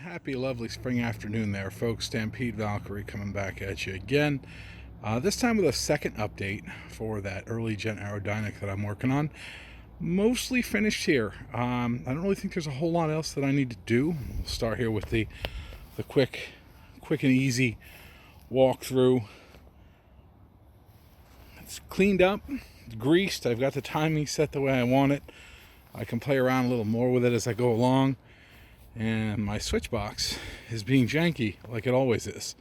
Happy, lovely spring afternoon there, folks. Stampede Valkyrie coming back at you again. This time with a second update for that early gen AeroDynic that I'm working on. Mostly finished here. I don't really think there's a whole lot else that I need to do. We'll start here with the quick and easy walkthrough. It's cleaned up, greased. I've got the timing set the way I want it. I can play around a little more with it as I go along. And my switch box is being janky like it always is.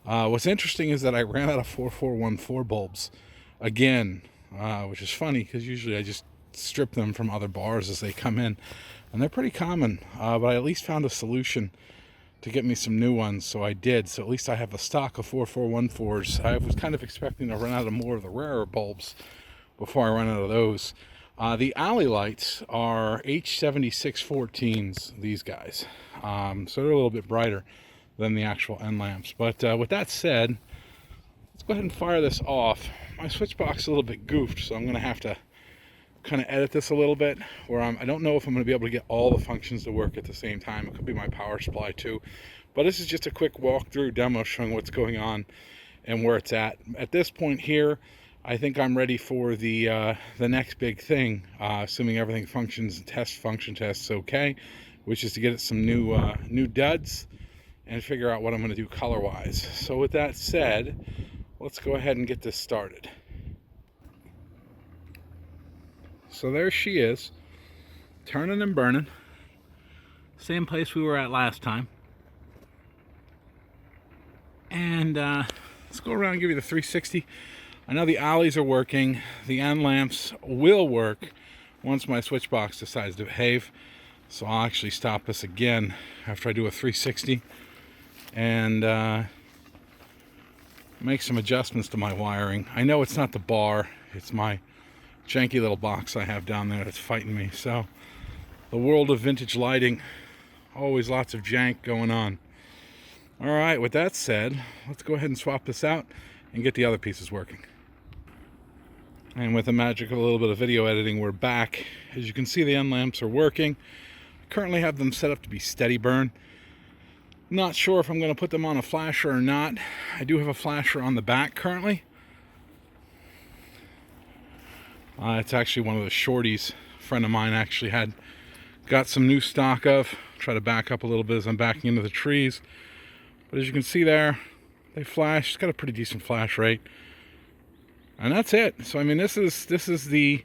What's interesting is that I ran out of 4414 bulbs again, which is funny because usually I just strip them from other bars as they come in, and they're pretty common, but I at least found a solution to get me some new ones, so I did. So at least I have a stock of 4414s. I was kind of expecting to run out of more of the rarer bulbs before I run out of those. The alley lights are H7614s, these guys. So they're a little bit brighter than the actual end lamps. But with that said, let's go ahead and fire this off. My switch box is a little bit goofed, so I'm going to have to kind of edit this a little bit. Where I don't know if I'm going to be able to get all the functions to work at the same time. It could be my power supply too. But this is just a quick walkthrough demo showing what's going on and where it's at. At this point here, I think I'm ready for the next big thing, assuming everything functions and function tests okay, which is to get it some new duds and figure out what I'm going to do color-wise. So with that said, let's go ahead and get this started. So there she is, turning and burning. Same place we were at last time. And let's go around and give you the 360. I know the alleys are working. The end lamps will work once my switch box decides to behave. So I'll actually stop this again after I do a 360 and make some adjustments to my wiring. I know it's not the bar, it's my janky little box I have down there that's fighting me. So the world of vintage lighting, always lots of jank going on. All right, with that said, let's go ahead and swap this out and get the other pieces working. And with the magic of a little bit of video editing, we're back. As you can see, the end lamps are working. I currently have them set up to be steady burn. Not sure if I'm going to put them on a flasher or not. I do have a flasher on the back currently. It's actually one of the shorties a friend of mine actually got some new stock of. Try to back up a little bit as I'm backing into the trees. But as you can see there, they flash. It's got a pretty decent flash rate. And that's it. So I mean, this is the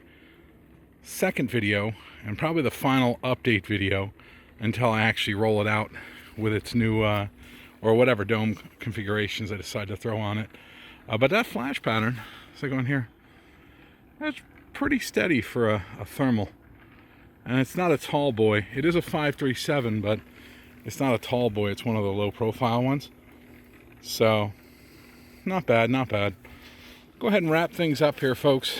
second video and probably the final update video until I actually roll it out with its new or whatever dome configurations I decide to throw on it. But that flash pattern, so I go in here, that's pretty steady for a thermal. And it's not a tall boy. It is a 537, but it's not a tall boy. It's one of the low profile ones. So not bad, not bad. Go ahead and wrap things up here, folks.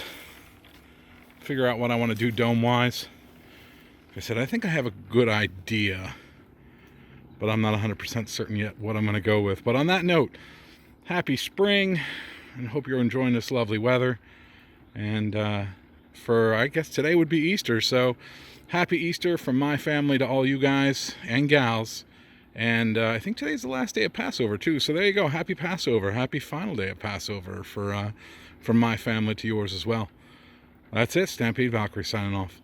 Figure out what I want to do dome-wise. Like I said, I think I have a good idea, but I'm not 100% certain yet what I'm going to go with. But on that note, happy spring, and hope you're enjoying this lovely weather. And I guess today would be Easter, so happy Easter from my family to all you guys and gals. And I think today's the last day of Passover too. So there you go. Happy Passover. Happy final day of Passover from my family to yours as well. That's it. Stampede Valkyrie signing off.